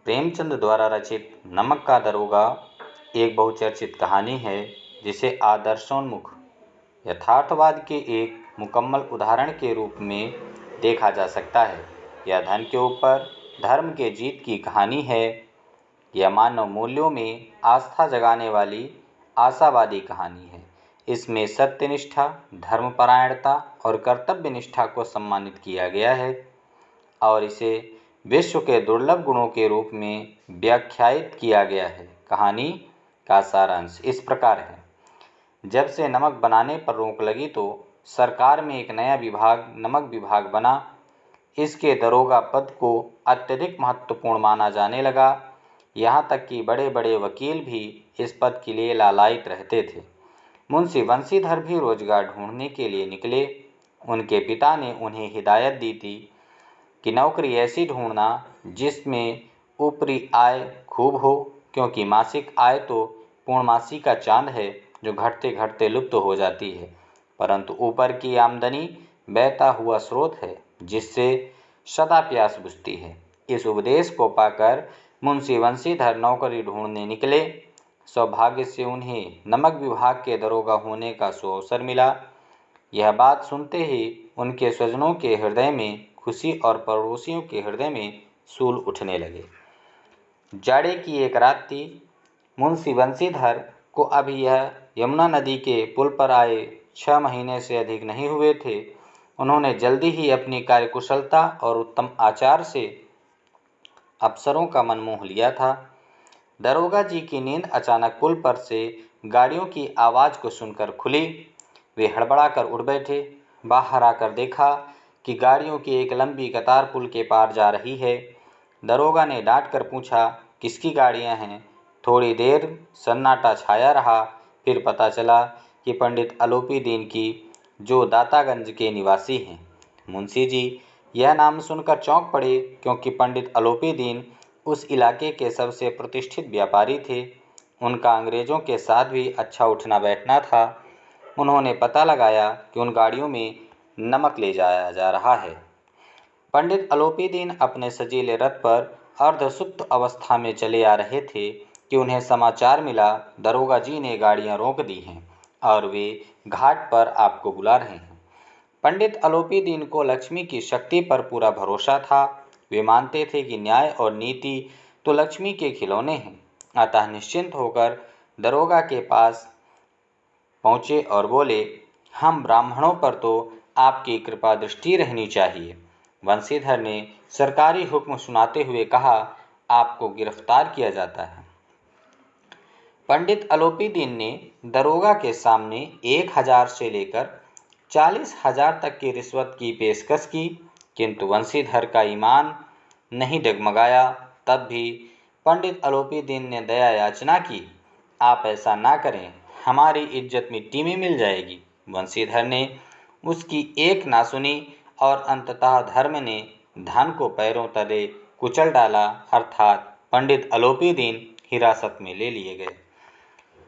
प्रेमचंद द्वारा रचित नमक का दरोगा एक बहुचर्चित कहानी है जिसे आदर्शोन्मुख यथार्थवाद के एक मुकम्मल उदाहरण के रूप में देखा जा सकता है। यह धन के ऊपर धर्म के जीत की कहानी है। यह मानव मूल्यों में आस्था जगाने वाली आशावादी कहानी है। इसमें सत्यनिष्ठा, धर्मपरायणता और कर्तव्यनिष्ठा को सम्मानित किया गया है और इसे विश्व के दुर्लभ गुणों के रूप में व्याख्यायित किया गया है। कहानी का सारांश इस प्रकार है। जब से नमक बनाने पर रोक लगी तो सरकार में एक नया विभाग नमक विभाग बना। इसके दरोगा पद को अत्यधिक महत्वपूर्ण माना जाने लगा। यहाँ तक कि बड़े बड़े वकील भी इस पद के लिए लालायित रहते थे। मुंशी बंशीधर भी रोजगार ढूंढने के लिए निकले। उनके पिता ने उन्हें हिदायत दी थी कि नौकरी ऐसी ढूंढना जिसमें ऊपरी आय खूब हो, क्योंकि मासिक आय तो पूर्णमासी का चांद है जो घटते घटते लुप्त हो जाती है, परंतु ऊपर की आमदनी बहता हुआ स्रोत है जिससे सदा प्यास बुझती है। इस उपदेश को पाकर मुंशी बंशीधर नौकरी ढूंढने निकले। सौभाग्य से उन्हें नमक विभाग के दरोगा होने का सुअवसर मिला। यह बात सुनते ही उनके स्वजनों के हृदय में खुशी और पड़ोसियों के हृदय में सूल उठने लगे। जाड़े की एक रात थी। मुंशी बंशीधर को अभी यह यमुना नदी के पुल पर आए 6 महीने से अधिक नहीं हुए थे। उन्होंने जल्दी ही अपनी कार्यकुशलता और उत्तम आचार से अफसरों का मन मोह लिया था। दरोगा जी की नींद अचानक पुल पर से गाड़ियों की आवाज़ को सुनकर खुली। वे हड़बड़ाकर उठ बैठे। बाहर आकर देखा कि गाड़ियों की एक लंबी कतार पुल के पार जा रही है। दरोगा ने डांट कर पूछा, किसकी गाड़ियां हैं? थोड़ी देर सन्नाटा छाया रहा। फिर पता चला कि पंडित आलोपी दीन की, जो दातागंज के निवासी हैं। मुंशी जी यह नाम सुनकर चौंक पड़े, क्योंकि पंडित आलोपी दीन उस इलाके के सबसे प्रतिष्ठित व्यापारी थे। उनका अंग्रेज़ों के साथ भी अच्छा उठना बैठना था। उन्होंने पता लगाया कि उन गाड़ियों में नमक ले जाया जा रहा है। पंडित आलोपी दीन अपने सजीले रथ पर अर्धसुप्त अवस्था में चले आ रहे थे कि उन्हें समाचार मिला, दरोगा जी ने गाड़ियां रोक दी हैं और वे घाट पर आपको बुला रहे हैं। पंडित आलोपी दीन को लक्ष्मी की शक्ति पर पूरा भरोसा था। वे मानते थे कि न्याय और नीति तो लक्ष्मी के खिलौने हैं। अतः निश्चिंत होकर दरोगा के पास पहुँचे और बोले, हम ब्राह्मणों पर तो आपकी कृपा दृष्टि रहनी चाहिए। बंशीधर ने सरकारी हुक्म सुनाते हुए कहा, आपको गिरफ्तार किया जाता है। पंडित आलोपी दीन ने दरोगा के सामने 1000 से लेकर 40,000 तक की रिश्वत की पेशकश की, किंतु बंशीधर का ईमान नहीं डगमगाया। तब भी पंडित आलोपी दीन ने दया याचना की, आप ऐसा ना करें, हमारी इज्जत मिट्टी में मिल जाएगी। बंशीधर ने उसकी एक ना सुनी और अंततः धर्म ने धन को पैरों तले कुचल डाला, अर्थात पंडित आलोपी दीन हिरासत में ले लिए गए।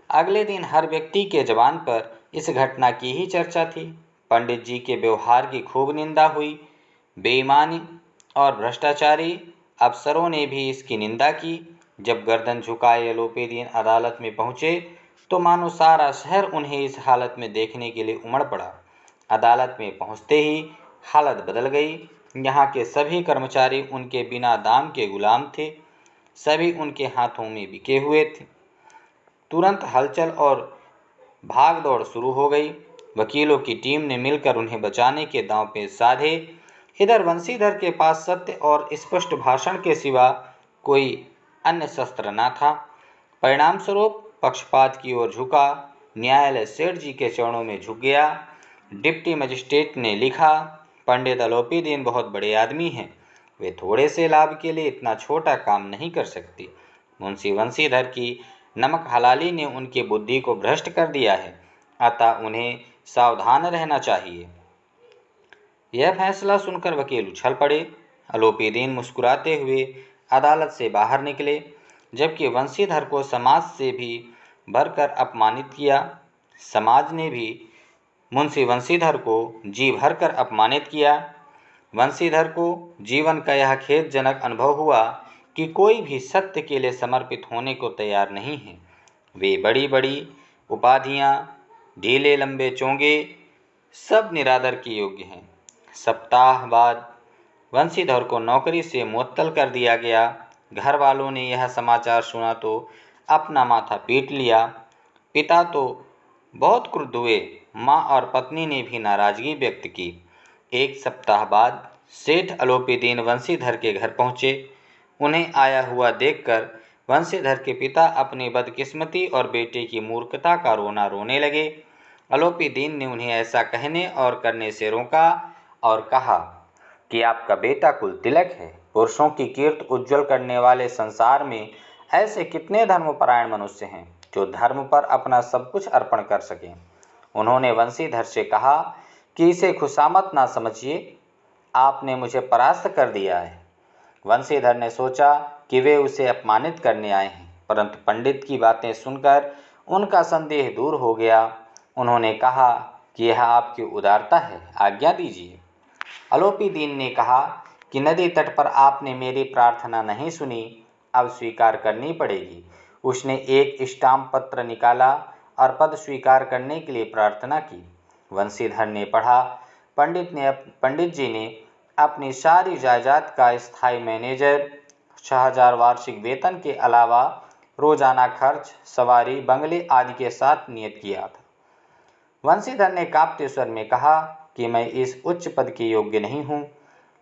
अगले दिन हर व्यक्ति के जबान पर इस घटना की ही चर्चा थी। पंडित जी के व्यवहार की खूब निंदा हुई। बेईमानी और भ्रष्टाचारी अफसरों ने भी इसकी निंदा की। जब गर्दन झुकाए आलोपी दीन अदालत में पहुंचे तो मानो सारा शहर उन्हें इस हालत में देखने के लिए उमड़ पड़ा। अदालत में पहुंचते ही हालत बदल गई। यहाँ के सभी कर्मचारी उनके बिना दाम के गुलाम थे। सभी उनके हाथों में बिके हुए थे। तुरंत हलचल और भाग दौड़ शुरू हो गई। वकीलों की टीम ने मिलकर उन्हें बचाने के दांव पेच साधे। इधर बंशीधर के पास सत्य और स्पष्ट भाषण के सिवा कोई अन्य शस्त्र न था। परिणाम स्वरूप पक्षपात की ओर झुका। न्यायालय सेठ जी के चरणों में झुक गया। डिप्टी मजिस्ट्रेट ने लिखा, पंडित आलोपी दीन बहुत बड़े आदमी हैं, वे थोड़े से लाभ के लिए इतना छोटा काम नहीं कर सकते। मुंशी बंशीधर की नमक हलाली ने उनकी बुद्धि को भ्रष्ट कर दिया है, अतः उन्हें सावधान रहना चाहिए। यह फैसला सुनकर वकील उछल पड़े। आलोपी दीन मुस्कुराते हुए अदालत से बाहर निकले, जबकि बंशीधर को समाज से भी भरकर अपमानित किया। समाज ने भी मुंशी बंशीधर को जी भरकर अपमानित किया। बंशीधर को जीवन का यह खेदजनक अनुभव हुआ कि कोई भी सत्य के लिए समर्पित होने को तैयार नहीं है। वे बड़ी बड़ी उपाधियां, ढीले लंबे चोंगे, सब निरादर के योग्य हैं। सप्ताह बाद वंशीधर को नौकरी से मुअत्तल कर दिया गया। घर वालों ने यह समाचार सुना तो अपना माथा पीट लिया। पिता तो बहुत क्रुद्ध हुए। माँ और पत्नी ने भी नाराजगी व्यक्त की। एक सप्ताह बाद सेठ अलोपीदीन वंशीधर के घर पहुँचे। उन्हें आया हुआ देखकर वंशीधर के पिता अपनी बदकिस्मती और बेटे की मूर्खता का रोना रोने लगे। अलोपीदीन ने उन्हें ऐसा कहने और करने से रोका और कहा कि आपका बेटा कुल तिलक है। पुरुषों की कीर्ति उज्जवल करने वाले संसार में ऐसे कितने धर्मपरायण मनुष्य हैं जो धर्म पर अपना सब कुछ अर्पण कर सकें। उन्होंने वंशीधर से कहा कि इसे खुशामत ना समझिए, आपने मुझे परास्त कर दिया है। वंशीधर ने सोचा कि वे उसे अपमानित करने आए हैं, परंतु पंडित की बातें सुनकर उनका संदेह दूर हो गया। उन्होंने कहा कि यह आपकी उदारता है, आज्ञा दीजिए। अलोपीदीन ने कहा कि नदी तट पर आपने मेरी प्रार्थना नहीं सुनी, अब स्वीकार करनी पड़ेगी। उसने एक स्टाम्प पत्र निकाला और पद स्वीकार करने के लिए प्रार्थना की। वंशीधर ने पढ़ा, पंडित जी ने अपनी सारी जायदाद का स्थायी मैनेजर, 6,000 वार्षिक वेतन के अलावा रोजाना खर्च, सवारी, बंगले आदि के साथ नियत किया था। वंशीधर ने कांपते स्वर में कहा कि मैं इस उच्च पद के योग्य नहीं हूँ।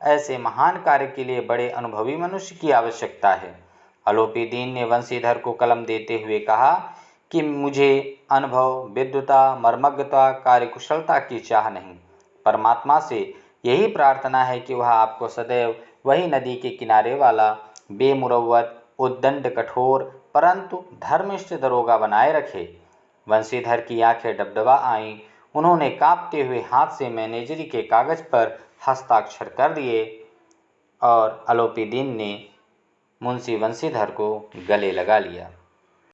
ऐसे महान कार्य के लिए बड़े अनुभवी मनुष्य की आवश्यकता है। अलोपीदीन ने वंशीधर को कलम देते हुए कहा कि मुझे अनुभव, विद्वता, मर्मज्ञता, कार्यकुशलता की चाह नहीं। परमात्मा से यही प्रार्थना है कि वह आपको सदैव वही नदी के किनारे वाला बेमुरव्वत, उद्दंड, कठोर परंतु धर्मनिष्ठ दरोगा बनाए रखे। वंशीधर की आंखें डबडबा आईं। उन्होंने कांपते हुए हाथ से मैनेजरी के कागज पर हस्ताक्षर कर दिए और अलोपीदीन ने मुंशी वंशीधर को गले लगा लिया।